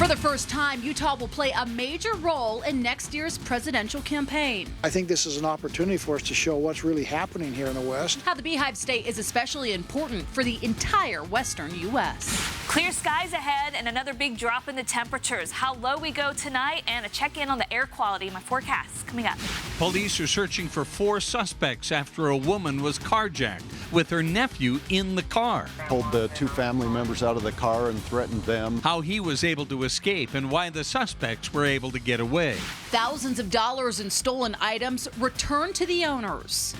For the first time, Utah will play a major role in next year's presidential campaign. I think this is an opportunity for us to show what's really happening here in the West. How the Beehive State is especially important for the entire western U.S. Clear skies ahead and another big drop in the temperatures. How low we go tonight and a check-in on the air quality. My forecast coming up. Police are searching for 4 suspects after a woman was carjacked with her nephew in the car. Pulled the 2 family members out of the car and threatened them. How he was able to escape and why the suspects were able to get away. Thousands of dollars in stolen items returned to the owners.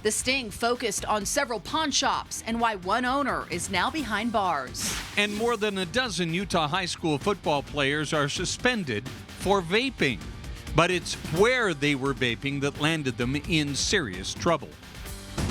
The sting focused on several pawn shops and why one owner is now behind bars. And more than a dozen Utah high school football players are suspended for vaping. But it's where they were vaping that landed them in serious trouble.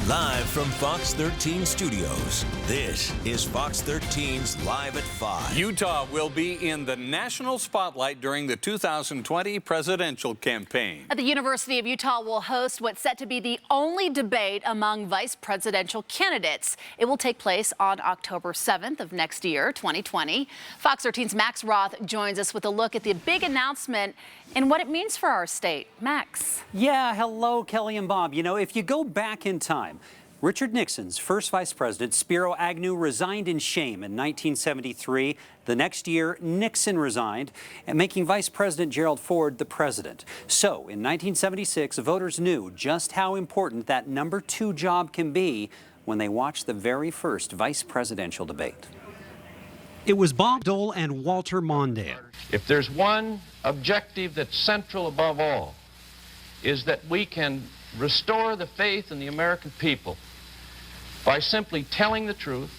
Live from Fox 13 Studios, this is Fox 13's Live at 5. Utah will be in the national spotlight during the 2020 presidential campaign. The University of Utah will host what's set to be the only debate among vice presidential candidates. It will take place on October 7th of next year, 2020. Fox 13's Max Roth joins us with a look at the big announcement and what it means for our state. Max. Yeah, hello, Kelly and Bob. You know, if you go back in time, Richard Nixon's first vice president, Spiro Agnew, resigned in shame in 1973. The next year, Nixon resigned, and making Vice President Gerald Ford the president. So, in 1976, voters knew just how important that number 2 job can be when they watched the very first vice presidential debate. It was Bob Dole and Walter Mondale. If there's one objective that's central above all, is that we can restore the faith in the American people by simply telling the truth,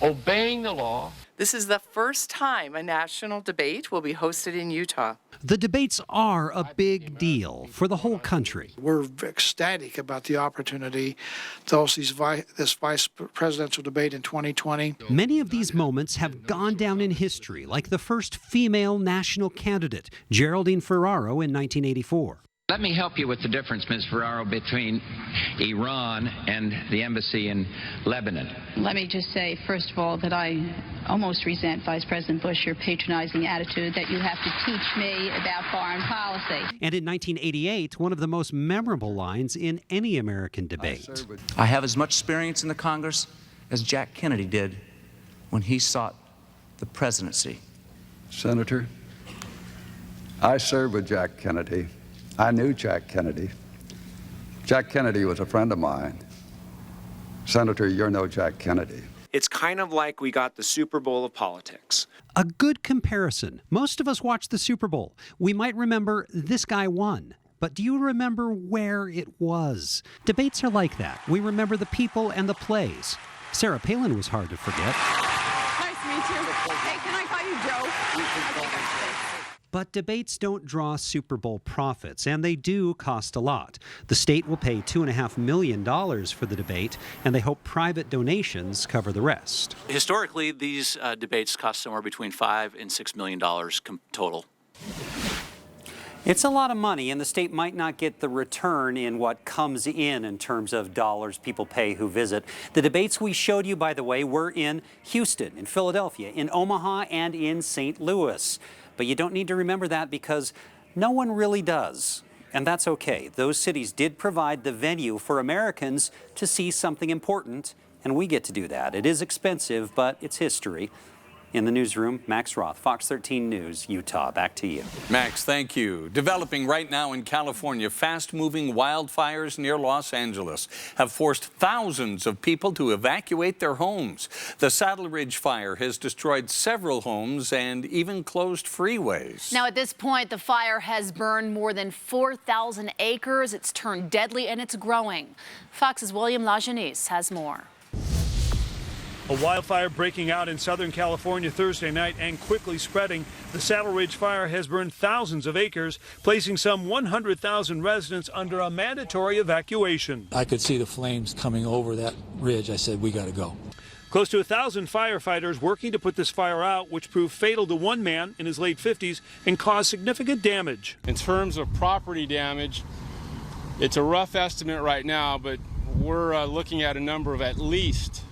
obeying the law. This is the first time a national debate will be hosted in Utah. The debates are a big deal for the whole country. We're ecstatic about the opportunity to host this vice presidential debate in 2020. Many of these moments have gone down in history, like the first female national candidate, Geraldine Ferraro in 1984. Let me help you with the difference, Ms. Ferraro, between Iran and the embassy in Lebanon. Let me just say, first of all, that I almost resent Vice President Bush, your patronizing attitude that you have to teach me about foreign policy. And in 1988, one of the most memorable lines in any American debate. I have as much experience in the Congress as Jack Kennedy did when he sought the presidency. Senator, I served with Jack Kennedy. I knew Jack Kennedy. Jack Kennedy was a friend of mine. Senator, you're no Jack Kennedy. It's kind of like we got the Super Bowl of politics. A good comparison. Most of us watch the Super Bowl. We might remember this guy won. But do you remember where it was? Debates are like that. We remember the people and the plays. Sarah Palin was hard to forget. Nice to meet you. Hey, can I call you Joe? But debates don't draw Super Bowl profits, and they do cost a lot. The state will pay $2.5 million for the debate, and they hope private donations cover the rest. Historically, these debates cost somewhere between $5 and $6 million total. It's a lot of money, and the state might not get the return in what comes in terms of dollars people pay who visit. The debates we showed you, by the way, were in Houston, in Philadelphia, in Omaha, and in St. Louis. But you don't need to remember that because no one really does. And that's okay. Those cities did provide the venue for Americans to see something important, and we get to do that. It is expensive, but it's history. In the newsroom, Max Roth, Fox 13 News, Utah. Back to you. Max, thank you. Developing right now in California, fast-moving wildfires near Los Angeles have forced thousands of people to evacuate their homes. The Saddle Ridge fire has destroyed several homes and even closed freeways. Now, at this point, the fire has burned more than 4,000 acres. It's turned deadly, and it's growing. Fox's William Lajeunesse has more. A wildfire breaking out in Southern California Thursday night and quickly spreading. The Saddle Ridge fire has burned thousands of acres, placing some 100,000 residents under a mandatory evacuation. I could see the flames coming over that ridge. I said, we got to go. Close to 1,000 firefighters working to put this fire out, which proved fatal to one man in his late 50s and caused significant damage. In terms of property damage, it's a rough estimate right now, but we're looking at a number of at least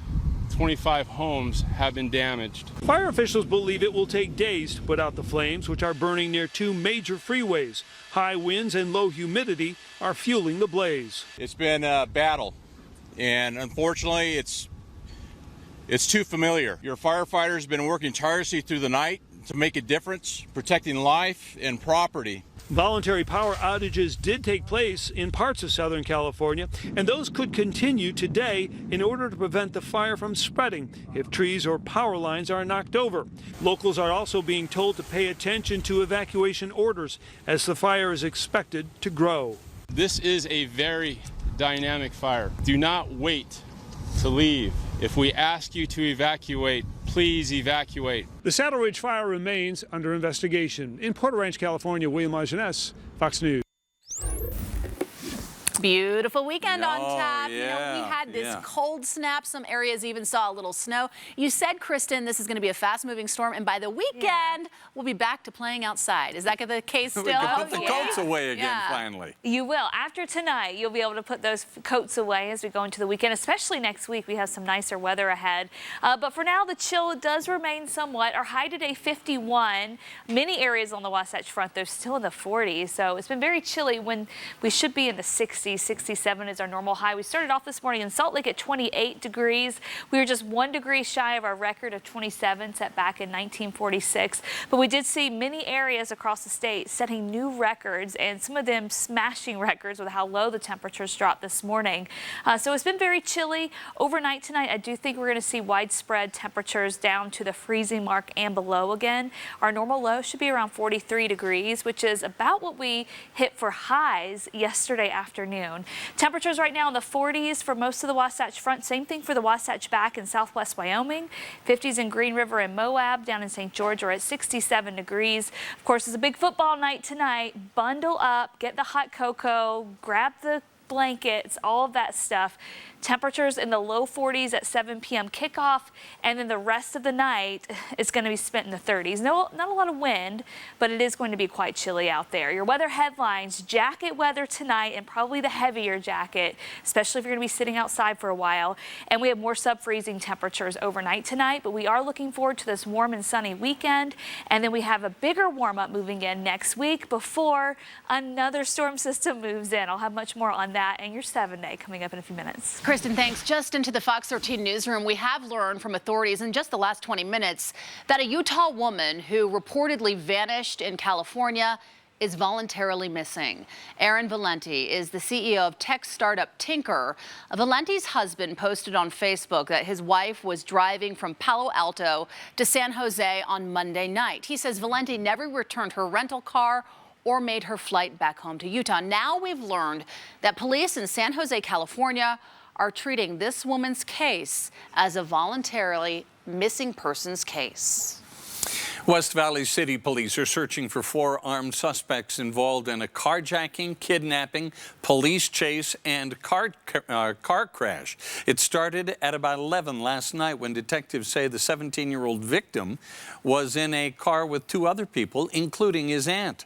25 homes have been damaged. Fire officials believe it will take days to put out the flames, which are burning near 2 major freeways. High winds and low humidity are fueling the blaze. It's been a battle, and unfortunately, it's too familiar. Your firefighters have been working tirelessly through the night to make a difference, protecting life and property. Voluntary power outages did take place in parts of Southern California, and those could continue today in order to prevent the fire from spreading if trees or power lines are knocked over. Locals are also being told to pay attention to evacuation orders as the fire is expected to grow. This is a very dynamic fire. Do not wait to leave. If we ask you to evacuate, please evacuate. The Saddle Ridge fire remains under investigation. In Porter Ranch, California, William Lajeunesse, Fox News. Beautiful weekend on tap. Yeah, you know, we had this cold snap. Some areas even saw a little snow. You said, Kristen, this is going to be a fast-moving storm, and by the weekend, we'll be back to playing outside. Is that the case still? We can put the coats away again, finally. You will. After tonight, you'll be able to put those coats away as we go into the weekend, especially next week. We have some nicer weather ahead. But for now, the chill does remain somewhat. Our high today, 51. Many areas on the Wasatch Front, they're still in the 40s. So it's been very chilly when we should be in the 60s. 67 is our normal high. We started off this morning in Salt Lake at 28 degrees. We were just 1 degree shy of our record of 27 set back in 1946. But we did see many areas across the state setting new records, and some of them smashing records with how low the temperatures dropped this morning. So it's been very chilly. Overnight tonight, I do think we're going to see widespread temperatures down to the freezing mark and below again. Our normal low should be around 43 degrees, which is about what we hit for highs yesterday afternoon. Temperatures right now in the 40s for most of the Wasatch Front. Same thing for the Wasatch Back in southwest Wyoming. 50s in Green River and Moab. Down in St. George are at 67 degrees. Of course, it's a big football night tonight. Bundle up, get the hot cocoa, grab the blankets, all of that stuff. Temperatures in the low 40s at 7 p.m. kickoff, and then the rest of the night is going to be spent in the 30s. No, not a lot of wind, but it is going to be quite chilly out there. Your weather headlines: jacket weather tonight, and probably the heavier jacket, especially if you're going to be sitting outside for a while. And we have more sub-freezing temperatures overnight tonight, but we are looking forward to this warm and sunny weekend. And then we have a bigger warm-up moving in next week before another storm system moves in. I'll have much more on that and your 7-day coming up in a few minutes. Kristen, thanks. Just into the Fox 13 newsroom, we have learned from authorities in just the last 20 minutes that a Utah woman who reportedly vanished in California is voluntarily missing. Aaron Valenti is the CEO of tech startup Tinker. Valenti's husband posted on Facebook that his wife was driving from Palo Alto to San Jose on Monday night. He says Valenti never returned her rental car or made her flight back home to Utah. Now we've learned that police in San Jose, California, are treating this woman's case as a voluntarily missing persons case. West Valley City Police are searching for 4 armed suspects involved in a carjacking, kidnapping, police chase, and car crash. It started at about 11 last night when detectives say the 17-year-old victim was in a car with 2 other people, including his aunt.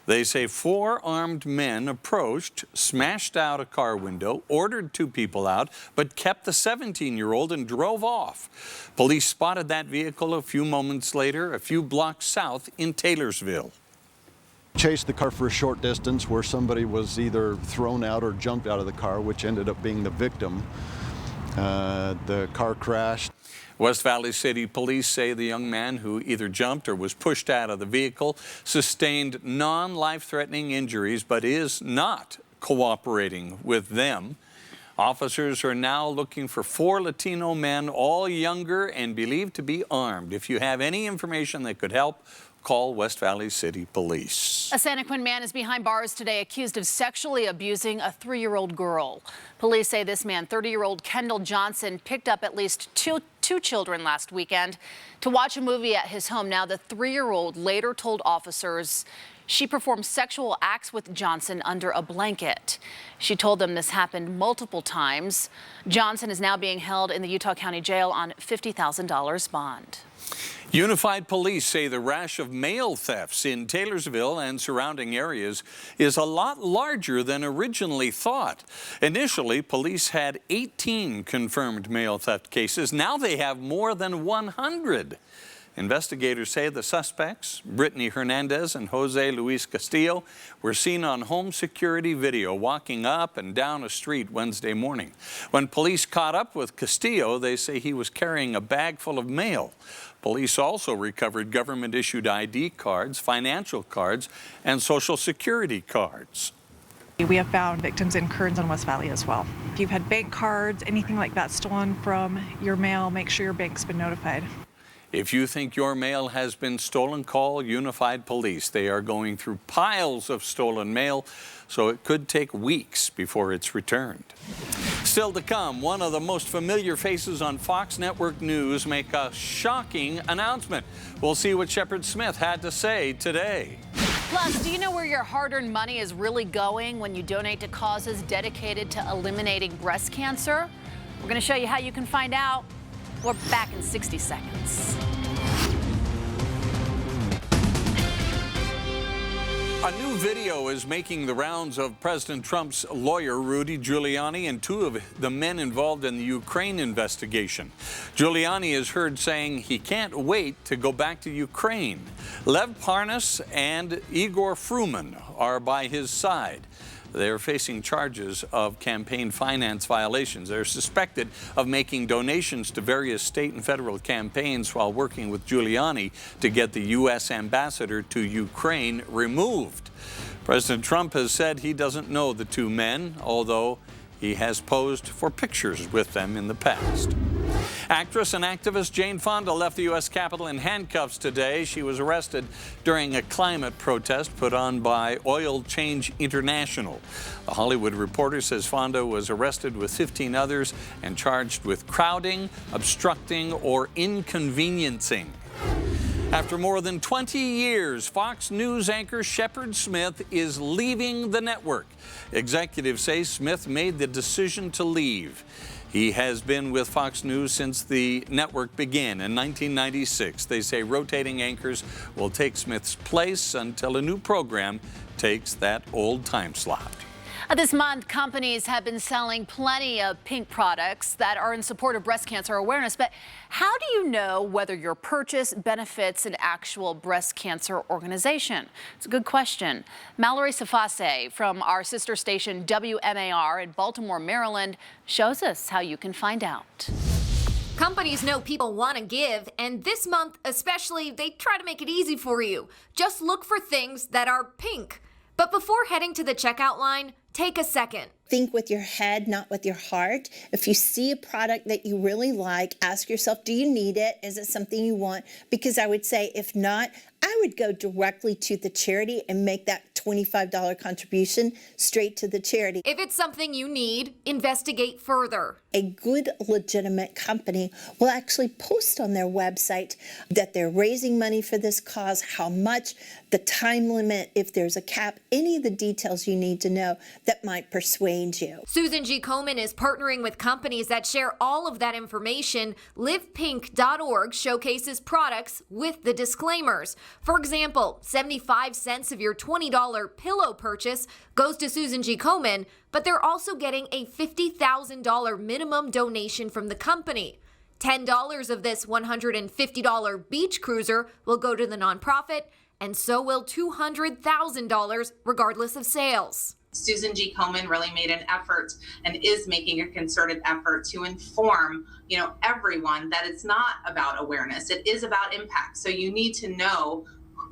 They say 4 armed men approached, smashed out a car window, ordered 2 people out, but kept the 17-year-old and drove off. Police spotted that vehicle a few moments later, a few blocks south in Taylorsville. Chased the car for a short distance where somebody was either thrown out or jumped out of the car, which ended up being the victim. The car crashed. West Valley City Police say the young man, who either jumped or was pushed out of the vehicle, sustained non-life-threatening injuries but is not cooperating with them. Officers are now looking for 4 Latino men, all younger and believed to be armed. If you have any information that could help, call West Valley City Police. A Santa Quin man is behind bars today accused of sexually abusing a 3-year-old girl. Police say this man, 30-year-old Kendall Johnson, picked up at least two children last weekend to watch a movie at his home. Now, the 3-year-old later told officers She performed sexual acts with Johnson under a blanket. She told them this happened multiple times. Johnson is now being held in the Utah County Jail on $50,000 bond. Unified Police say the rash of mail thefts in Taylorsville and surrounding areas is a lot larger than originally thought. Initially, police had 18 confirmed mail theft cases. Now they have more than 100. Investigators say the suspects, Brittany Hernandez and Jose Luis Castillo, were seen on home security video walking up and down a street Wednesday morning. When police caught up with Castillo, they say he was carrying a bag full of mail. Police also recovered government-issued ID cards, financial cards, and Social Security cards. We have found victims in Kearns and West Valley as well. If you've had bank cards, anything like that stolen from your mail, make sure your bank's been notified. If you think your mail has been stolen, call Unified Police. They are going through piles of stolen mail, so it could take weeks before it's returned. Still to come, one of the most familiar faces on Fox Network News make a shocking announcement. We'll see what Shepard Smith had to say today. Plus, do you know where your hard-earned money is really going when you donate to causes dedicated to eliminating breast cancer? We're going to show you how you can find out. We're back in 60 seconds. A new video is making the rounds of President Trump's lawyer, Rudy Giuliani, and two of the men involved in the Ukraine investigation. Giuliani is heard saying he can't wait to go back to Ukraine. Lev Parnas and Igor Fruman are by his side. They're facing charges of campaign finance violations. They're suspected of making donations to various state and federal campaigns while working with Giuliani to get the U.S. ambassador to Ukraine removed. President Trump has said he doesn't know the two men, although he has posed for pictures with them in the past. Actress and activist Jane Fonda left the U.S. Capitol in handcuffs today. She was arrested during a climate protest put on by Oil Change International. The Hollywood Reporter says Fonda was arrested with 15 others and charged with crowding, obstructing, or inconveniencing. After more than 20 years, Fox News anchor Shepard Smith is leaving the network. Executives say Smith made the decision to leave. He has been with Fox News since the network began in 1996. They say rotating anchors will take Smith's place until a new program takes that old time slot. This month, companies have been selling plenty of pink products that are in support of breast cancer awareness. But how do you know whether your purchase benefits an actual breast cancer organization? It's a good question. Mallory Safase from our sister station WMAR in Baltimore, Maryland, shows us how you can find out. Companies know people want to give, and this month especially, they try to make it easy for you. Just look for things that are pink. But before heading to the checkout line, take a second. Think with your head, not with your heart. If you see a product that you really like, ask yourself, do you need it? Is it something you want? Because I would say, if not, I would go directly to the charity and make that $25 contribution straight to the charity. If it's something you need, investigate further. A good, legitimate company will actually post on their website that they're raising money for this cause, how much, the time limit, if there's a cap, any of the details you need to know that might persuade you. Susan G. Komen is partnering with companies that share all of that information. LivePink.org showcases products with the disclaimers. For example, 75 cents of your $20 pillow purchase goes to Susan G. Komen, but they're also getting a $50,000 minimum donation from the company. $10 of this $150 beach cruiser will go to the nonprofit, and so will $200,000 regardless of sales. Susan G. Komen really made an effort and is making a concerted effort to inform, everyone that it's not about awareness. It is about impact. So you need to know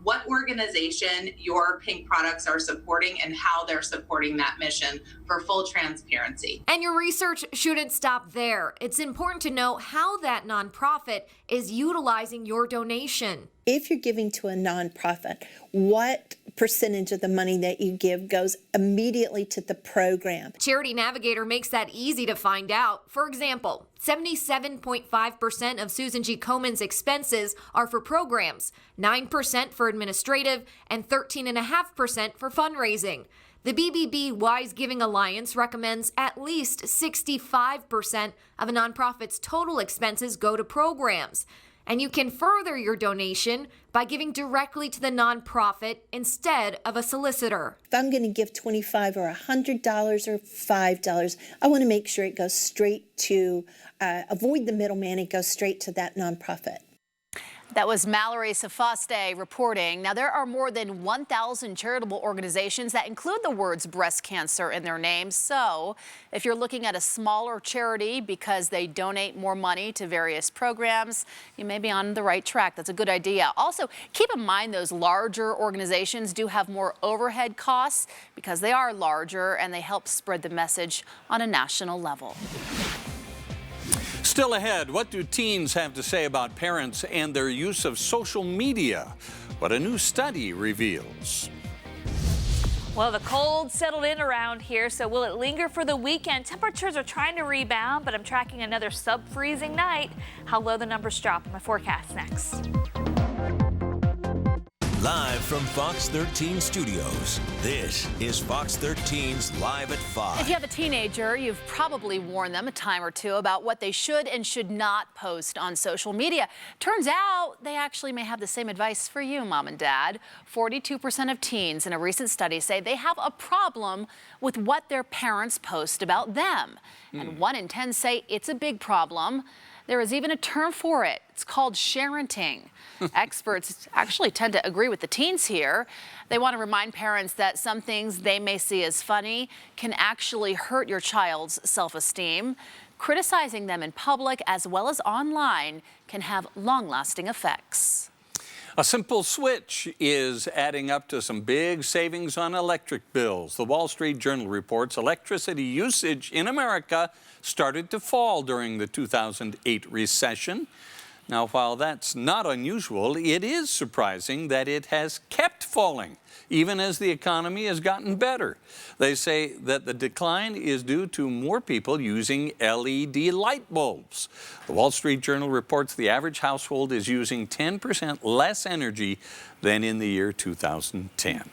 what organization your pink products are supporting and how they're supporting that mission for full transparency. And your research shouldn't stop there. It's important to know how that nonprofit is utilizing your donation. if you're giving to a nonprofit, what percentage of the money that you give goes immediately to the program? Charity Navigator makes that easy to find out. For example, 77.5% of Susan G. Komen's expenses are for programs, 9% for administrative, and 13.5% for fundraising. The BBB Wise Giving Alliance recommends at least 65% of a nonprofit's total expenses go to programs. And you can further your donation by giving directly to the nonprofit instead of a solicitor. If I'm going to give $25 or $100 or $5, I want to make sure it goes straight to, avoid the middleman, it goes straight to that nonprofit. That was Mallory Safaste reporting. Now, there are more than 1,000 charitable organizations that include the words breast cancer in their names. So if you're looking at a smaller charity because they donate more money to various programs, you may be on the right track. That's a good idea. Also, keep in mind those larger organizations do have more overhead costs because they are larger and they help spread the message on a national level. Still ahead, what do teens have to say about parents and their use of social media? What a new study reveals. Well, the cold settled in around here, so will it linger for the weekend? Temperatures are trying to rebound, but I'm tracking another sub-freezing night. How low the numbers drop in my forecast next. Live from Fox 13 Studios, this is Fox 13's Live at 5. If you have a teenager, you've probably warned them a time or two about what they should and should not post on social media. Turns out they actually may have the same advice for you, Mom and Dad. 42% of teens in a recent study say they have a problem with what their parents post about them. And 1 in 10 say it's a big problem. There is even a term for it. It's called sharenting. Experts actually tend to agree with the teens here. They want to remind parents that some things they may see as funny can actually hurt your child's self-esteem. Criticizing them in public as well as online can have long-lasting effects. A simple switch is adding up to some big savings on electric bills. The Wall Street Journal reports electricity usage in America started to fall during the 2008 recession. Now, while that's not unusual, it is surprising that it has kept falling, even as the economy has gotten better. They say that the decline is due to more people using LED light bulbs. The Wall Street Journal reports the average household is using 10% less energy than in the year 2010.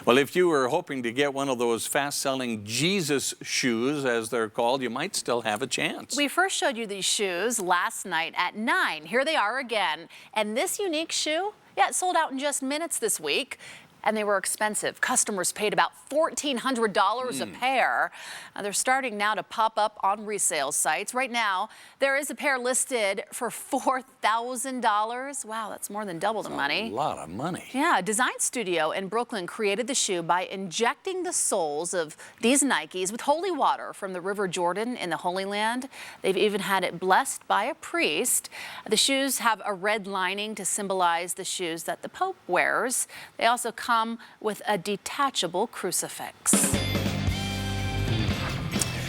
Well, if you were hoping to get one of those fast-selling Jesus shoes, as they're called, you might still have a chance. We first showed you these shoes last night at 9. Here they are again. And this unique shoe, it sold out in just minutes this week. And they were expensive. Customers paid about $1,400 a pair. They're starting now to pop up on resale sites. Right now, there is a pair listed for $4,000. Wow, that's more than double the money. A lot of money. Yeah, a design studio in Brooklyn created the shoe by injecting the soles of these Nikes with holy water from the River Jordan in the Holy Land. They've even had it blessed by a priest. The shoes have a red lining to symbolize the shoes that the Pope wears. They also come with a detachable crucifix.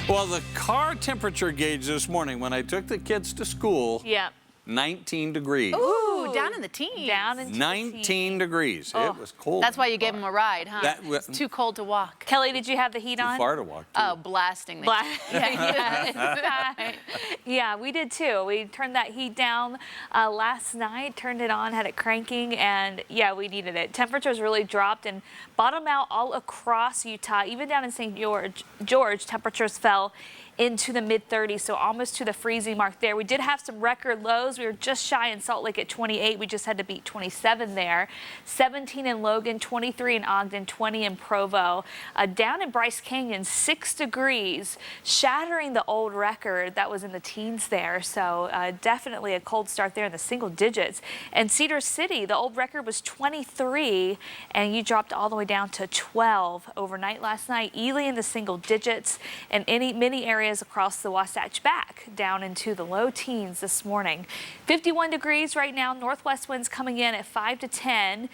Well, the car temperature gauge this morning when I took the kids to school, 19 degrees. Ooh, down in the teens. Down in 19 degrees. Oh, it was cold. That's why you gave them a ride, huh? It's too cold to walk. Kelly, did you have the heat on? Too far to walk, too. Oh, blasting. Yeah, we did too. We turned that heat down last night, turned it on, had it cranking, and yeah, we needed it. Temperatures really dropped and bottomed out all across Utah. Even down in St. George, temperatures fell into the mid-30s, so almost to the freezing mark there. We did have some record lows. We were just shy in Salt Lake at 28. We just had to beat 27 there. 17 in Logan, 23 in Ogden, 20 in Provo. Down in Bryce Canyon, 6 degrees, shattering the old record that was in the teens there. So definitely a cold start there in the single digits. And Cedar City, the old record was 23, and you dropped all the way down to 12 overnight last night. Ely in the single digits, and many areas areas across the Wasatch Back down into the low teens this morning. 51 degrees right now. Northwest winds coming in at 5 to 10.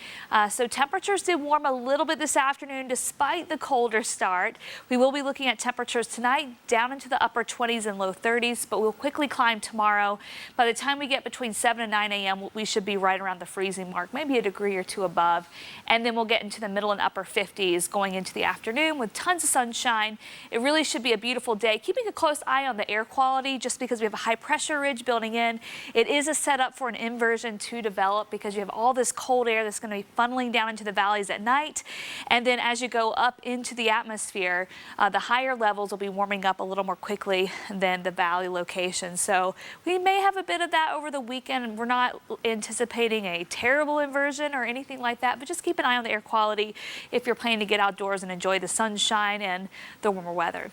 So temperatures did warm a little bit this afternoon despite the colder start. We will be looking at temperatures tonight down into the upper 20s and low 30s, but we'll quickly climb tomorrow. By the time we get between 7 and 9 a.m., we should be right around the freezing mark, maybe a degree or two above. And then we'll get into the middle and upper 50s going into the afternoon with tons of sunshine. It really should be a beautiful day. Keeping a close eye on the air quality just because we have a high pressure ridge building in. It is a setup for an inversion to develop because you have all this cold air that's going to be funneling down into the valleys at night. And then as you go up into the atmosphere, the higher levels will be warming up a little more quickly than the valley location. So we may have a bit of that over the weekend. We're not anticipating a terrible inversion or anything like that, but just keep an eye on the air quality if you're planning to get outdoors and enjoy the sunshine and the warmer weather.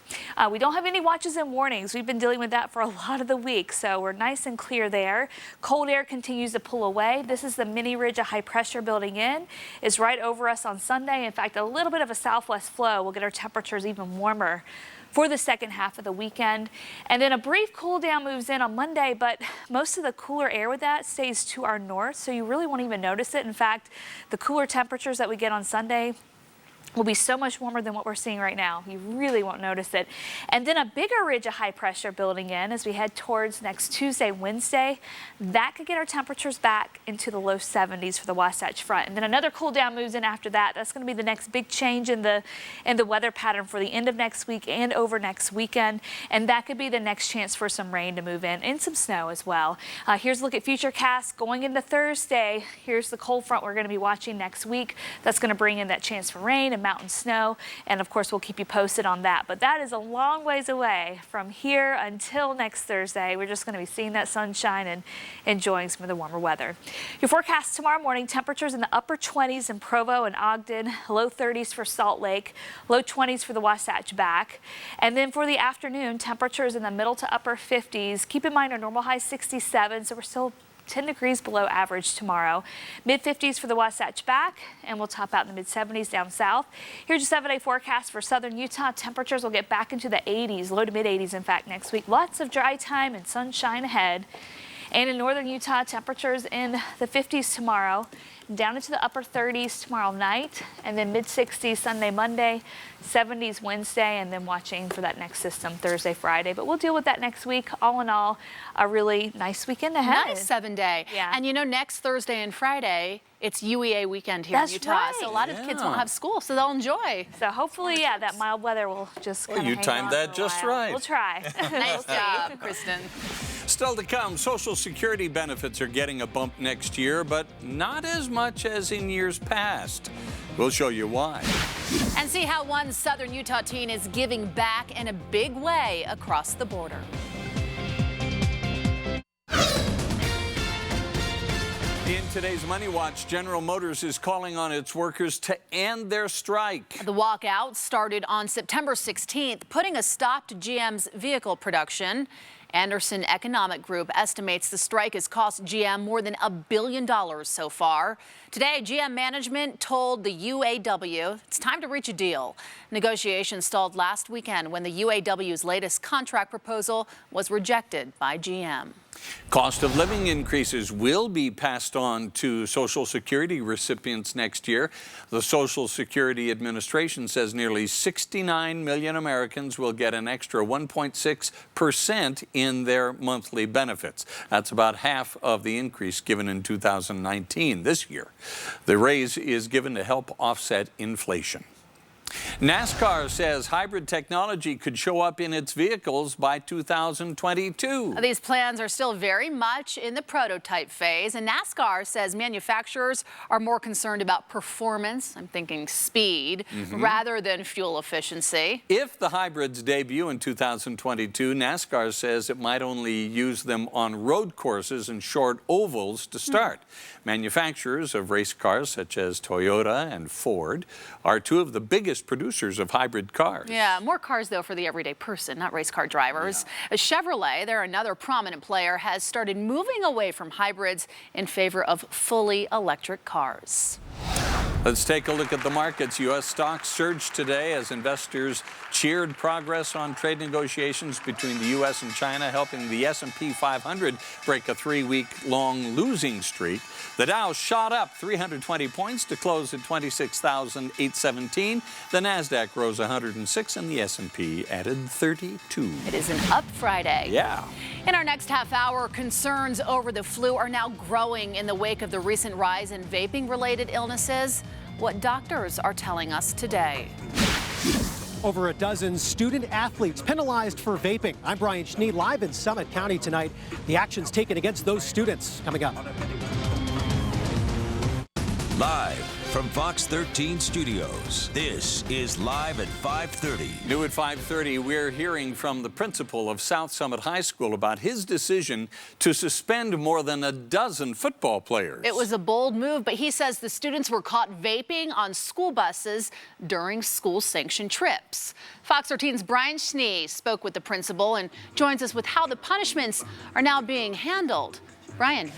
We don't have any watches and warnings. We've been dealing with that for a lot of the week, so we're nice and clear there. Cold air continues to pull away. This is the mini ridge of high pressure building in. It's right over us on Sunday. In fact, a little bit of a southwest flow will get our temperatures even warmer for the second half of the weekend. And then a brief cool down moves in on Monday, but most of the cooler air with that stays to our north, so you really won't even notice it. In fact, the cooler temperatures that we get on Sunday will be so much warmer than what we're seeing right now. You really won't notice it. And then a bigger ridge of high pressure building in as we head towards next Tuesday, Wednesday. That could get our temperatures back into the low 70s for the Wasatch Front. And then another cool down moves in after that. That's going to be the next big change in the weather pattern for the end of next week and over next weekend. And that could be the next chance for some rain to move in and some snow as well. Here's a look at Futurecast going into Thursday. Here's the cold front we're going to be watching next week. That's going to bring in that chance for rain and mountain snow, and of course we'll keep you posted on that. But that is a long ways away from here until next Thursday. We're just going to be seeing that sunshine and enjoying some of the warmer weather. Your forecast tomorrow morning, temperatures in the upper 20s in Provo and Ogden, low 30s for Salt Lake, low 20s for the Wasatch Back. And then for the afternoon, temperatures in the middle to upper 50s. Keep in mind our normal high 67, so we're still 10 degrees below average tomorrow. Mid-50s for the Wasatch Back, and we'll top out in the mid-70s down south. Here's your 7-day forecast for southern Utah. Temperatures will get back into the 80s, low to mid-80s in fact next week. Lots of dry time and sunshine ahead. And in northern Utah, temperatures in the 50s tomorrow, down into the upper 30s tomorrow night, and then mid-60s Sunday, Monday, 70s Wednesday, and then watching for that next system Thursday, Friday. But we'll deal with that next week. All in all, a really nice weekend ahead. Nice 7-day. Yeah. And you know, next Thursday and Friday, it's UEA weekend here in Utah. Right. So a lot of kids won't have school, so they'll enjoy. So hopefully, yeah, that mild weather will just kind of you timed that just right. We'll try. Nice job, Kristen. Still to come, Social Security benefits are getting a bump next year, but not as much as in years past. We'll show you why. And see how one southern Utah teen is giving back in a big way across the border. In today's Money Watch, General Motors is calling on its workers to end their strike. The walkout started on September 16th, putting a stop to GM's vehicle production. Anderson Economic Group estimates the strike has cost GM more than $1 billion so far. Today, GM management told the UAW it's time to reach a deal. Negotiations stalled last weekend when the UAW's latest contract proposal was rejected by GM. Cost of living increases will be passed on to Social Security recipients next year. The Social Security Administration says nearly 69 million Americans will get an extra 1.6% in their monthly benefits. That's about half of the increase given in 2019 this year. The raise is given to help offset inflation. NASCAR says hybrid technology could show up in its vehicles by 2022. These plans are still very much in the prototype phase, and NASCAR says manufacturers are more concerned about performance, I'm thinking speed, rather than fuel efficiency. If the hybrids debut in 2022, NASCAR says it might only use them on road courses and short ovals to start. Manufacturers of race cars such as Toyota and Ford are two of the biggest producers of hybrid cars. Yeah, more cars, though, for the everyday person, not race car drivers. Yeah. Chevrolet, they're another prominent player, has started moving away from hybrids in favor of fully electric cars. Let's take a look at the markets. U.S. stocks surged today as investors cheered progress on trade negotiations between the U.S. and China, helping the S&P 500 break a 3-week-long losing streak. The Dow shot up 320 points to close at 26,817. The Nasdaq rose 106, and the S&P added 32. It is an up Friday. Yeah. In our next half hour, concerns over the flu are now growing in the wake of the recent rise in vaping-related illnesses. What doctors are telling us today. Over a dozen student athletes penalized for vaping. I'm Brian Schnee, live in Summit County tonight. The actions taken against those students coming up. Live from Fox 13 Studios, this is Live at 5:30. New at 5:30, we're hearing from the principal of South Summit High School about his decision to suspend more than a dozen football players. It was a bold move, but he says the students were caught vaping on school buses during school-sanctioned trips. Fox 13's Brian Schnee spoke with the principal and joins us with how the punishments are now being handled. Brian.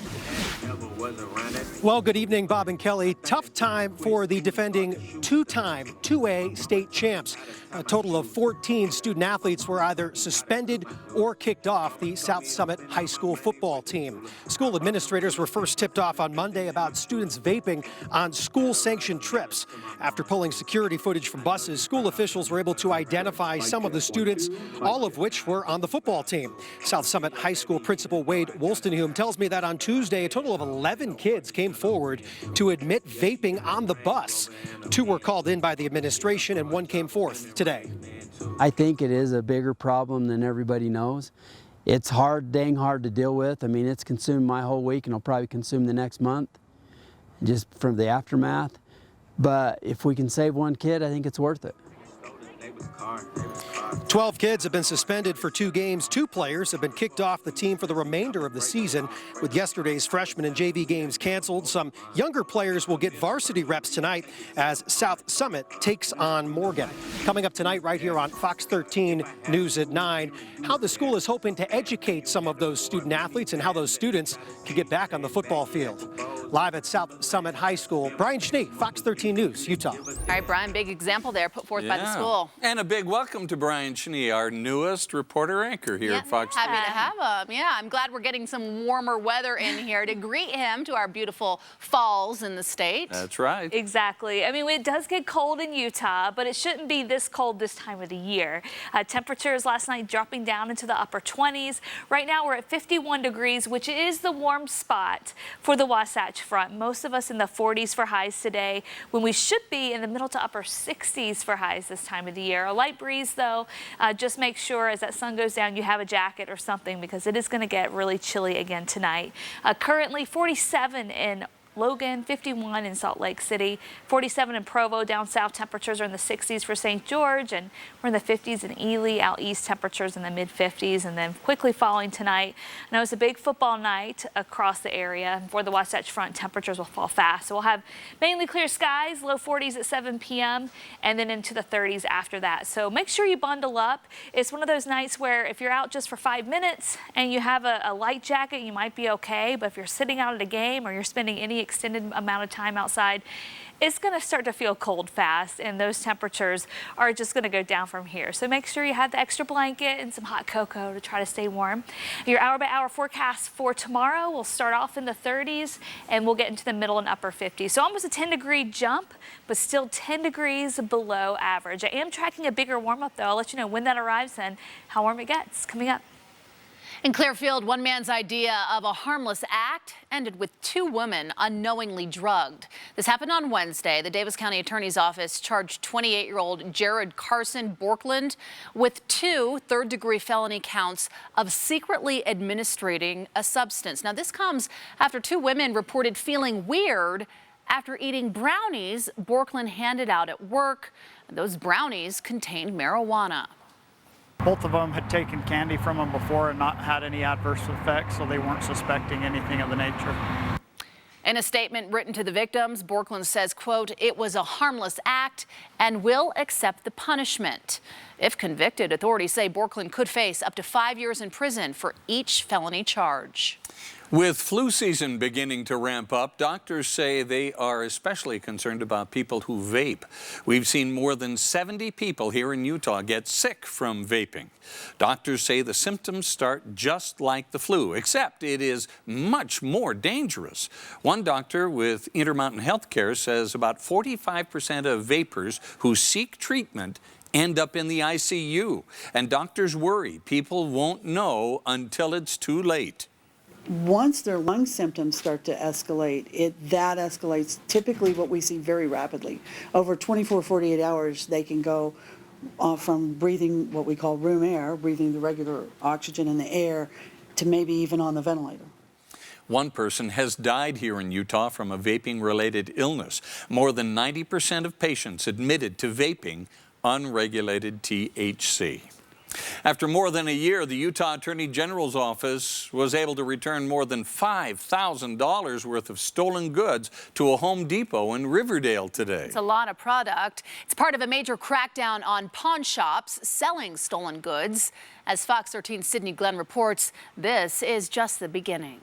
Well, good evening, Bob and Kelly. Tough time for the defending two-time 2A state champs. A total of 14 student athletes were either suspended or kicked off the South Summit High School football team. School administrators were first tipped off on Monday about students vaping on school-sanctioned trips. After pulling security footage from buses, school officials were able to identify some of the students, all of which were on the football team. South Summit High School principal Wade Wolstenhume tells me that on Tuesday, a total of 11 kids came forward to admit vaping on the bus. 2 were called in by the administration and 1 came forth today. I think it is a bigger problem than everybody knows. It's dang hard to deal with. I mean, it's consumed my whole week and it'll probably consume the next month just from the aftermath. But if we can save 1 kid, I think it's worth it. 12 kids have been suspended for 2 games. 2 players have been kicked off the team for the remainder of the season. With yesterday's freshman and JV games canceled, some younger players will get varsity reps tonight as South Summit takes on Morgan. Coming up tonight right here on Fox 13 News at 9, how the school is hoping to educate some of those student athletes and how those students can get back on the football field. Live at South Summit High School, Brian Schnee, Fox 13 News, Utah. All right, Brian, big example there put forth by the school. And a big welcome to Brian Schnee, our newest reporter anchor here at Fox 13. Happy to have him. Yeah, I'm glad we're getting some warmer weather in here to greet him to our beautiful falls in the state. That's right. Exactly. I mean, it does get cold in Utah, but it shouldn't be this cold this time of the year. Temperatures last night dropping down into the upper 20s. Right now we're at 51 degrees, which is the warm spot for the Wasatch Front. Most of us in the 40s for highs today, when we should be in the middle to upper 60s for highs this time of the year. A light breeze, though. Just make sure as that sun goes down you have a jacket or something because it is going to get really chilly again tonight. Currently 47 in Logan, 51 in Salt Lake City, 47 in Provo. Down south, temperatures are in the 60s for St. George, and we're in the 50s in Ely. Out east, temperatures in the mid-50s, and then quickly following tonight. I know it's a big football night across the area. For the Wasatch Front, temperatures will fall fast. So we'll have mainly clear skies, low 40s at 7 p.m., and then into the 30s after that. So make sure you bundle up. It's one of those nights where if you're out just for 5 minutes and you have a light jacket, you might be okay. But if you're sitting out at a game or you're spending any extended amount of time outside, it's going to start to feel cold fast, and those temperatures are just going to go down from here. So make sure you have the extra blanket and some hot cocoa to try to stay warm. Your hour-by-hour forecast for tomorrow will start off in the 30s, and we'll get into the middle and upper 50s. So almost a 10-degree jump, but still 10 degrees below average. I am tracking a bigger warm-up, though. I'll let you know when that arrives and how warm it gets coming up. In Clearfield, one man's idea of a harmless act ended with 2 women unknowingly drugged. This happened on Wednesday. The Davis County Attorney's Office charged 28-year-old Jared Carson Borkland with 2 third-degree felony counts of secretly administering a substance. Now, this comes after 2 women reported feeling weird after eating brownies Borkland handed out at work. Those brownies contained marijuana. Both of them had taken candy from them before and not had any adverse effects, so they weren't suspecting anything of the nature. In a statement written to the victims, Borkland says, quote, "It was a harmless act and will accept the punishment." If convicted, authorities say Borkland could face up to 5 years in prison for each felony charge. With flu season beginning to ramp up, doctors say they are especially concerned about people who vape. We've seen more than 70 people here in Utah get sick from vaping. Doctors say the symptoms start just like the flu, except it is much more dangerous. One doctor with Intermountain Healthcare says about 45% of vapers who seek treatment end up in the ICU. And doctors worry people won't know until it's too late. Once their lung symptoms start to escalate, that escalates typically what we see very rapidly. Over 24, 48 hours, they can go from breathing what we call room air, breathing the regular oxygen in the air, to maybe even on the ventilator. One person has died here in Utah from a vaping-related illness. More than 90% of patients admitted to vaping unregulated THC. After more than a year, the Utah Attorney General's office was able to return more than $5,000 worth of stolen goods to a Home Depot in Riverdale today. It's a lot of product. It's part of a major crackdown on pawn shops selling stolen goods. As Fox 13's Sydney Glenn reports, this is just the beginning.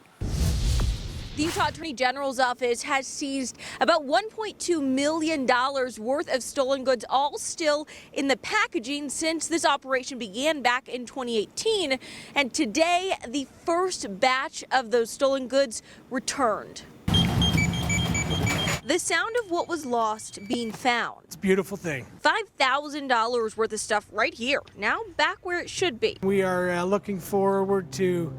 The Utah Attorney General's office has seized about $1.2 million worth of stolen goods, all still in the packaging since this operation began back in 2018. And today, the first batch of those stolen goods returned. The sound of what was lost being found. It's a beautiful thing. $5,000 worth of stuff right here, now back where it should be. We are looking forward to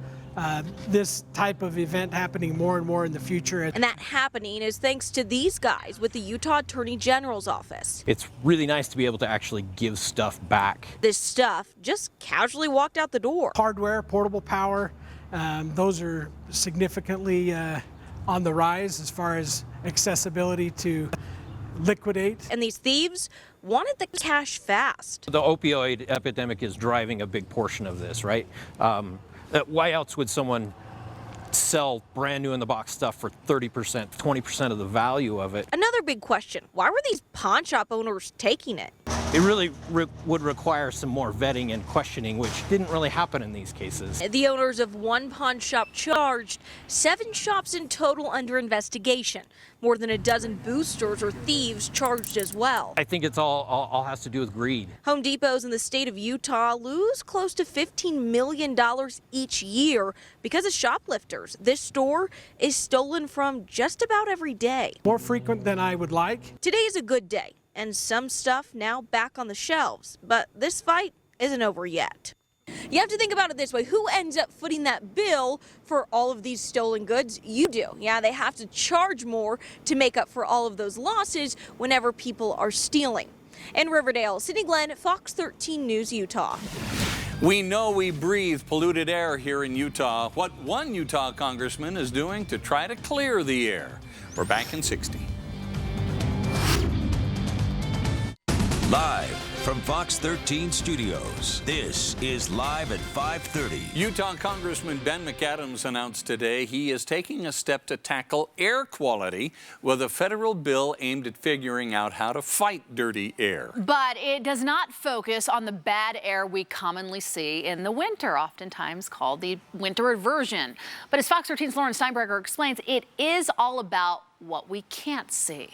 this type of event happening more and more in the future. And that happening is thanks to these guys with the Utah Attorney General's office. It's really nice to be able to actually give stuff back. This stuff just casually walked out the door. Hardware, portable power, those are significantly on the rise as far as accessibility to liquidate. And these thieves wanted the cash fast. The opioid epidemic is driving a big portion of this, right? Why else would someone sell brand new in the box stuff for 30%, 20% of the value of it? Another big question, why were these pawn shop owners taking it? It really would require some more vetting and questioning, which didn't really happen in these cases. The owners of one pawn shop charged, 7 shops in total under investigation. More than a dozen boosters or thieves charged as well. I think it's all has to do with greed. Home Depots in the state of Utah lose close to $15 million each year because of shoplifters. This store is stolen from just about every day. More frequent than I would like. Today is a good day, and some stuff now back on the shelves. But this fight isn't over yet. You have to think about it this way. Who ends up footing that bill for all of these stolen goods? You do. Yeah, they have to charge more to make up for all of those losses whenever people are stealing. In Riverdale, Sydney Glenn, Fox 13 News, Utah. We know we breathe polluted air here in Utah. What one Utah congressman is doing to try to clear the air. We're back in 60. Live from Fox 13 Studios, this is Live at 5:30. Utah Congressman Ben McAdams announced today he is taking a step to tackle air quality with a federal bill aimed at figuring out how to fight dirty air. But it does not focus on the bad air we commonly see in the winter, oftentimes called the winter aversion. But as Fox 13's Lauren Steinberger explains, it is all about what we can't see.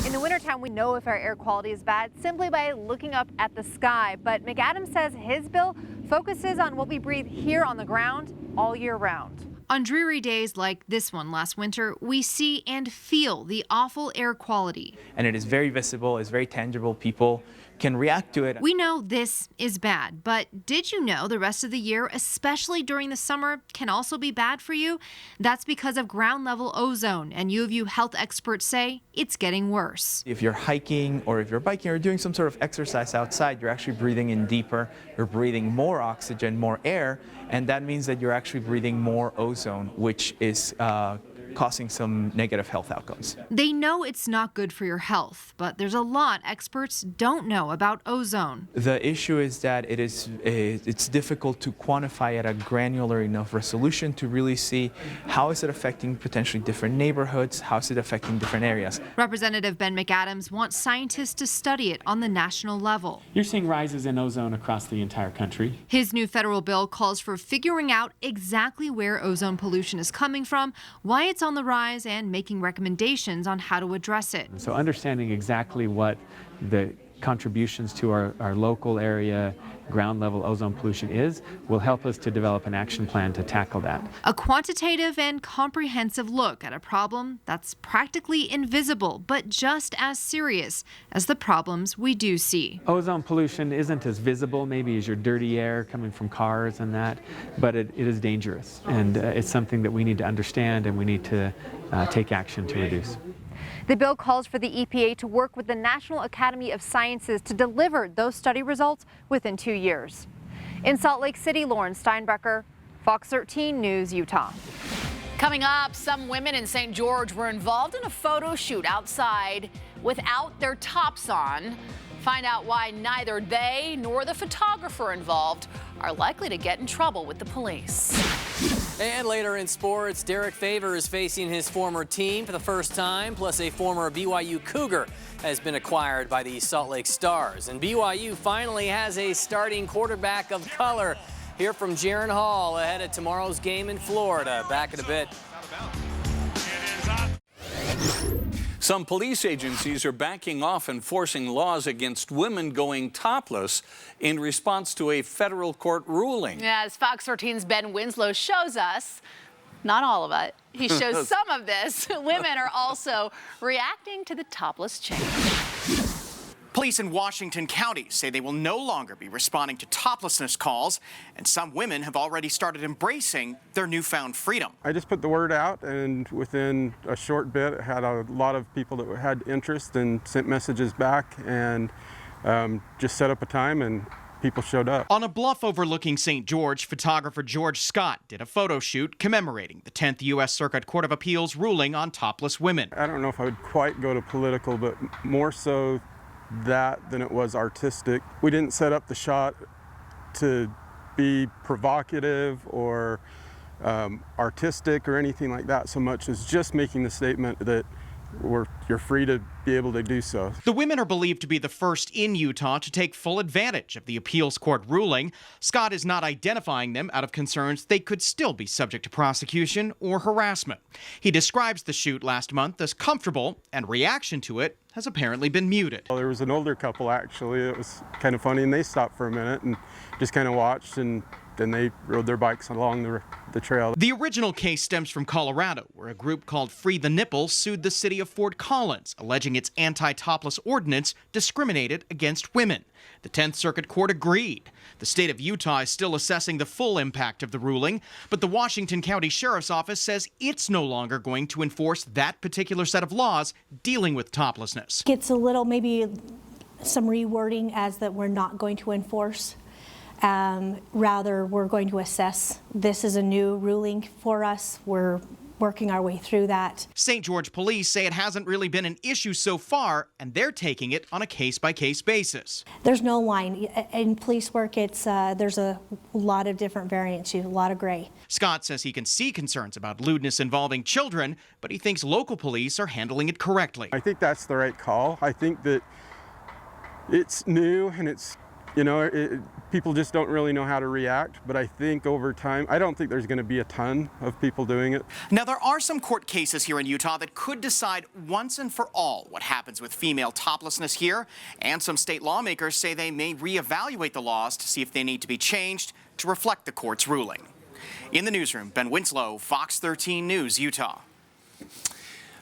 In the wintertime, we know if our air quality is bad simply by looking up at the sky. But McAdams says his bill focuses on what we breathe here on the ground all year round. On dreary days like this one last winter, we see and feel the awful air quality. And it is very visible, it's very tangible. People can react to it. We know this is bad, but did you know the rest of the year, especially during the summer, can also be bad for you? That's because of ground level ozone, and U of U health experts say it's getting worse. If you're hiking or if you're biking or doing some sort of exercise outside, you're actually breathing in deeper, you're breathing more oxygen, more air, and that means that you're actually breathing more ozone, which is causing some negative health outcomes. They know it's not good for your health, but there's a lot experts don't know about ozone. The issue is that it's difficult to quantify at a granular enough resolution to really see how is it affecting potentially different neighborhoods, how is it affecting different areas. Representative Ben McAdams wants scientists to study it on the national level. You're seeing rises in ozone across the entire country. His new federal bill calls for figuring out exactly where ozone pollution is coming from, why it's on the rise, and making recommendations on how to address it. So understanding exactly what the contributions to our local area ground level ozone pollution is will help us to develop an action plan to tackle that. A quantitative and comprehensive look at a problem that's practically invisible, but just as serious as the problems we do see. Ozone pollution isn't as visible maybe as your dirty air coming from cars and that, but it is dangerous. And it's something that we need to understand and we need to take action to reduce. The bill calls for the EPA to work with the National Academy of Sciences to deliver those study results within 2 years. In Salt Lake City, Lauren Steinbrecher, Fox 13 News, Utah. Coming up, some women in St. George were involved in a photo shoot outside without their tops on. Find out why neither they nor the photographer involved are likely to get in trouble with the police. And later in sports, Derek Favors is facing his former team for the first time, plus a former BYU Cougar has been acquired by the Salt Lake Stars. And BYU finally has a starting quarterback of color. Hear from Jaron Hall ahead of tomorrow's game in Florida. Back in a bit. Some police agencies are backing off enforcing laws against women going topless in response to a federal court ruling. As Fox 13's Ben Winslow shows us, not all of it, he shows some of this, women are also reacting to the topless change. Police in Washington County say they will no longer be responding to toplessness calls, and some women have already started embracing their newfound freedom. I just put the word out, and within a short bit, it had a lot of people that had interest and sent messages back, and just set up a time, and people showed up. On a bluff overlooking St. George, photographer George Scott did a photo shoot commemorating the 10th U.S. Circuit Court of Appeals ruling on topless women. I don't know if I would quite go to political, but more so that than it was artistic. We didn't set up the shot to be provocative or artistic or anything like that so much as just making the statement that you're free to be able to do so. The women are believed to be the first in Utah to take full advantage of the appeals court ruling. Scott is not identifying them out of concerns they could still be subject to prosecution or harassment. He describes the shoot last month as comfortable, and reaction to it has apparently been muted. Well, there was an older couple actually. It was kind of funny, and they stopped for a minute and just kind of watched, and then they rode their bikes along the trail. The original case stems from Colorado, where a group called Free the Nipple sued the city of Fort Collins, alleging its anti-topless ordinance discriminated against women. The 10th Circuit Court agreed. The state of Utah is still assessing the full impact of the ruling, but the Washington County Sheriff's Office says it's no longer going to enforce that particular set of laws dealing with toplessness. It's a little, maybe some rewording as that we're not going to enforce. Rather, we're going to assess. This is a new ruling for us. We're working our way through that. St. George police say it hasn't really been an issue so far, and they're taking it on a case-by-case basis. There's no line. In police work, there's a lot of different variants, a lot of gray. Scott says he can see concerns about lewdness involving children, but he thinks local police are handling it correctly. I think that's the right call. I think that it's new and it's, people just don't really know how to react, but I think over time, I don't think there's going to be a ton of people doing it. Now, there are some court cases here in Utah that could decide once and for all what happens with female toplessness here, and some state lawmakers say they may reevaluate the laws to see if they need to be changed to reflect the court's ruling. In the newsroom, Ben Winslow, Fox 13 News, Utah.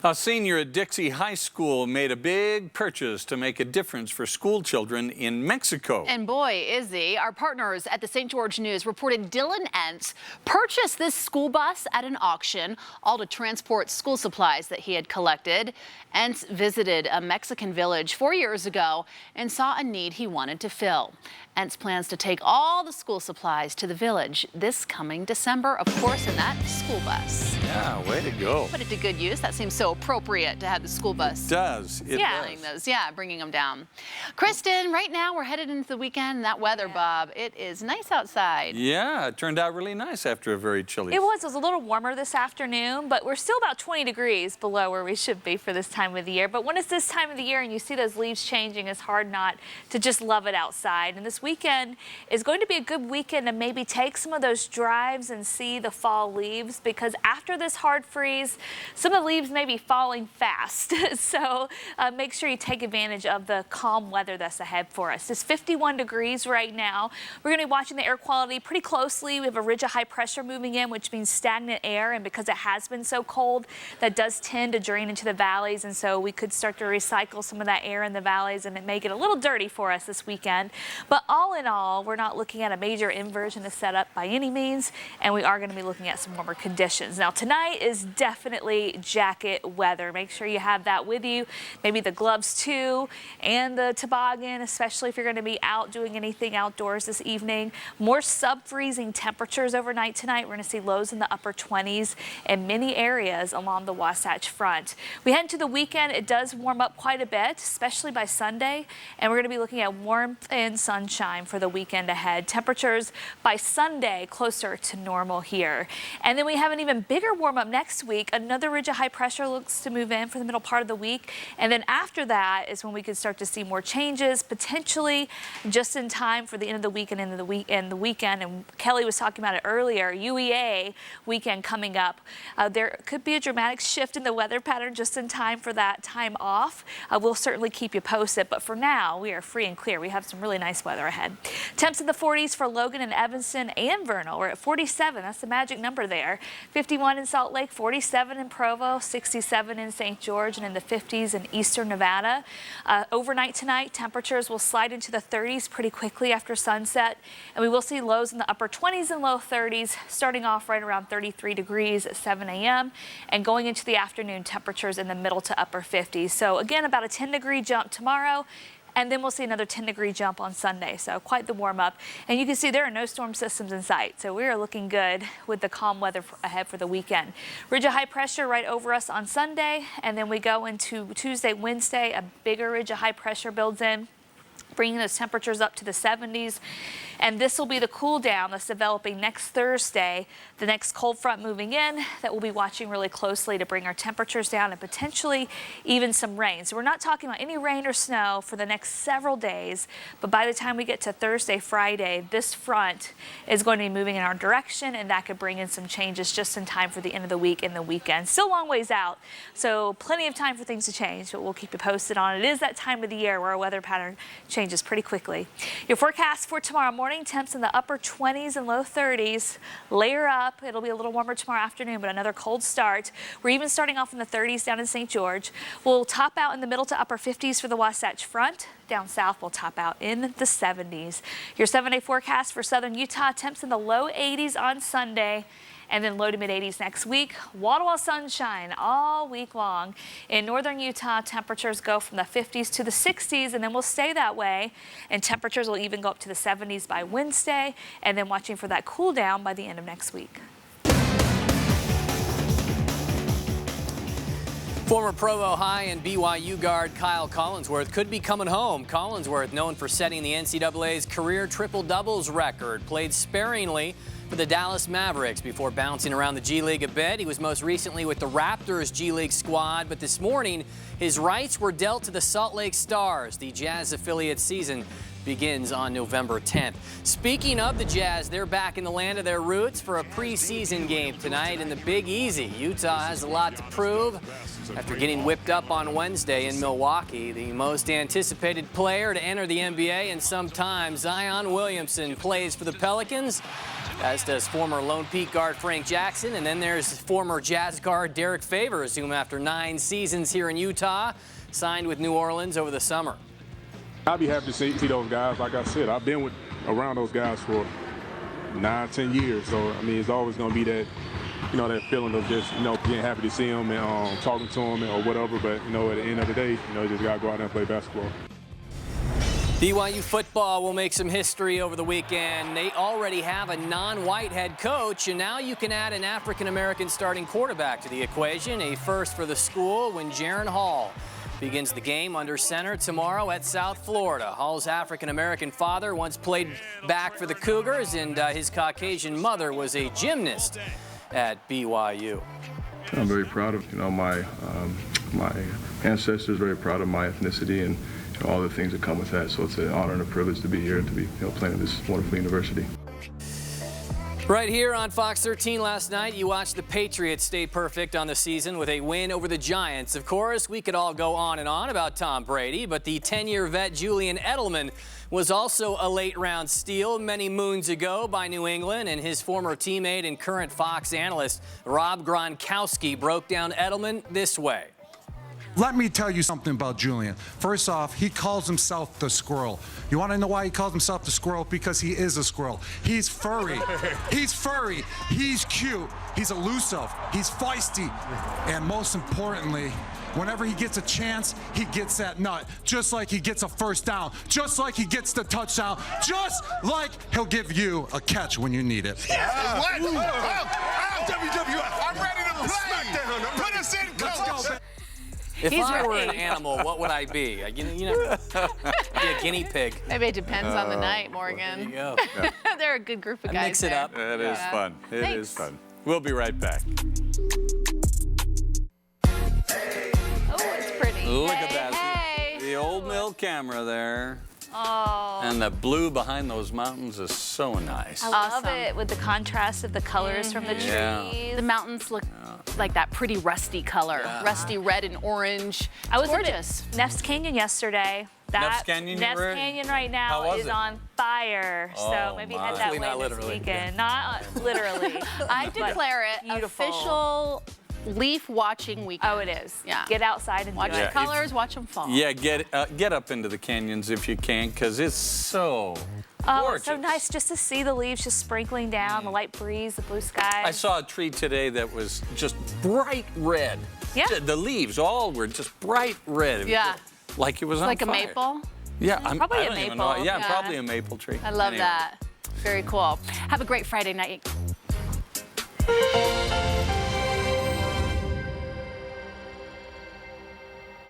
A senior at Dixie High School made a big purchase to make a difference for school children in Mexico. And boy, is he. Our partners at the St. George News reported Dylan Entz purchased this school bus at an auction, all to transport school supplies that he had collected. Entz visited a Mexican village 4 years ago and saw a need he wanted to fill. Entz plans to take all the school supplies to the village this coming December, of course, in that school bus. Yeah, way to go. Put it to good use. That seems so appropriate to have the school bus. It does. It filling does. those, bringing them down. Kristen, right now we're headed into the weekend. And that weather, Bob, it is nice outside. Yeah, it turned out really nice after a very chilly. It was a little warmer this afternoon, but we're still about 20 degrees below where we should be for this time of the year. But when it's this time of the year and you see those leaves changing, it's hard not to just love it outside. And this weekend is going to be a good weekend to maybe take some of those drives and see the fall leaves, because after this hard freeze, some of the leaves may be falling fast. So make sure you take advantage of the calm weather that's ahead for us. It's 51 degrees right now. We're going to be watching the air quality pretty closely. We have a ridge of high pressure moving in, which means stagnant air, and because it has been so cold, that does tend to drain into the valleys, and so we could start to recycle some of that air in the valleys, and it may get a little dirty for us this weekend. But all in all, we're not looking at a major inversion of setup by any means, and we are going to be looking at some warmer conditions. Now tonight is definitely jacket weather. Make sure you have that with you, maybe the gloves too, and the toboggan, especially if you're going to be out doing anything outdoors this evening. More sub-freezing temperatures overnight tonight. We're going to see lows in the upper 20s in many areas along the Wasatch Front. We head into the weekend. It does warm up quite a bit, especially by Sunday, and we're going to be looking at warmth and sunshine for the weekend ahead. Temperatures by Sunday closer to normal here. And then we have an even bigger warm up next week. Another ridge of high pressure looks to move in for the middle part of the week. And then after that is when we could start to see more changes, potentially just in time for the end of the week and into the weekend. And Kelly was talking about it earlier, UEA weekend coming up. There could be a dramatic shift in the weather pattern just in time for that time off. We'll certainly keep you posted, but for now we are free and clear. We have some really nice weather ahead. Temps in the 40s for Logan and Evanston and Vernal. We're at 47. That's the magic number there. 51 in Salt Lake, 47 in Provo, 67 in St. George, and in the 50s in eastern Nevada. Overnight tonight, temperatures will slide into the 30s pretty quickly after sunset, and we will see lows in the upper 20s and low 30s, starting off right around 33 degrees at 7 a.m. and going into the afternoon, temperatures in the middle to upper 50s. So again, about a 10-degree jump tomorrow. And then we'll see another 10-degree jump on Sunday, so quite the warm-up. And you can see there are no storm systems in sight, so we are looking good with the calm weather ahead for the weekend. Ridge of high pressure right over us on Sunday, and then we go into Tuesday, Wednesday, a bigger ridge of high pressure builds in, bringing those temperatures up to the 70s. And this will be the cool down that's developing next Thursday, the next cold front moving in that we'll be watching really closely to bring our temperatures down and potentially even some rain. So we're not talking about any rain or snow for the next several days, but by the time we get to Thursday, Friday, this front is going to be moving in our direction, and that could bring in some changes just in time for the end of the week and the weekend. Still a long ways out, so plenty of time for things to change, but we'll keep you posted on it. It is that time of the year where our weather pattern changes pretty quickly. Your forecast for tomorrow morning, temps in the upper 20s and low 30s. Layer up. It'll be a little warmer tomorrow afternoon, but another cold start. We're even starting off in the 30s down in St. George. We'll top out in the middle to upper 50s for the Wasatch Front. Down south, we'll top out in the 70s. Your 7-day forecast for southern Utah, temps in the low 80s on Sunday, and then low to mid 80s next week. Wall-to-wall sunshine all week long. In northern Utah, temperatures go from the 50s to the 60s, and then we'll stay that way. And temperatures will even go up to the 70s by Wednesday, and then watching for that cool down by the end of next week. Former Provo High and BYU guard Kyle Collinsworth could be coming home. Collinsworth, known for setting the NCAA's career triple-doubles record, played sparingly for the Dallas Mavericks before bouncing around the G League a bit. He was most recently with the Raptors G League squad, but this morning his rights were dealt to the Salt Lake Stars. The Jazz affiliate season begins on November 10th. Speaking of the Jazz, they're back in the land of their roots for a preseason game tonight in the Big Easy. Utah has a lot to prove. After getting whipped up on Wednesday in Milwaukee, the most anticipated player to enter the NBA in some time, Zion Williamson, plays for the Pelicans as does former Lone Peak guard Frank Jackson. And then there's former Jazz guard Derek Favors, whom after 9 seasons here in Utah, signed with New Orleans over the summer. I'll be happy to see those guys. Like I said, I've been around those guys for 9, 10 years. So, I mean, it's always going to be that, that feeling of just, being happy to see them and talking to them or whatever. But, at the end of the day, you just got to go out there and play basketball. BYU football will make some history over the weekend. They already have a non-white head coach, and now you can add an African-American starting quarterback to the equation. A first for the school when Jaron Hall begins the game under center tomorrow at South Florida. Hall's African-American father once played back for the Cougars, and his Caucasian mother was a gymnast at BYU. I'm very proud of my ancestors, very proud of my ethnicity and all the things that come with that. So it's an honor and a privilege to be here and to be playing at this wonderful university. Right here on Fox 13 last night, you watched the Patriots stay perfect on the season with a win over the Giants. Of course, we could all go on and on about Tom Brady, but the 10-year vet Julian Edelman was also a late-round steal many moons ago by New England, and his former teammate and current Fox analyst Rob Gronkowski broke down Edelman this way. Let me tell you something about Julian. First off, he calls himself the squirrel. You want to know why he calls himself the squirrel? Because he is a squirrel. He's furry. He's furry. He's cute. He's elusive. He's feisty. And most importantly, whenever he gets a chance, he gets that nut. Just like he gets a first down. Just like he gets the touchdown. Just like he'll give you a catch when you need it. What? WWF. I'm ready to play. Put us in, coach. If I were an animal, what would I be? Be a guinea pig. Maybe it depends on the night, Morgan. There you go. They're a good group of guys. Mix it there. up. It is fun. It is fun. We'll be right back. Oh, it's pretty. Look at that. Hey. The old mill camera there. Oh. And the blue behind those mountains is so nice. I love it with the contrast of the colors from the trees. Yeah. The mountains look like that pretty rusty color. Rusty red and orange. I was gorgeous. at Neff's Canyon yesterday. Neff's Canyon Canyon right now is on fire. So maybe head that way this weekend. Not literally. I declare it beautiful. Official leaf watching weekend. Oh, it is. Yeah. Get outside and watch do the it. colors, watch them fall. Yeah, get up into the canyons if you can, because it's so gorgeous. It's so nice just to see the leaves just sprinkling down, the light breeze, the blue sky. I saw a tree today that was just bright red. Yeah. The leaves all were just bright red. Yeah. Like it was on like fire. a maple? Yeah, Probably I a don't even maple. know. Yeah, probably a maple tree. I love Anyway. that. Very cool. Have a great Friday night.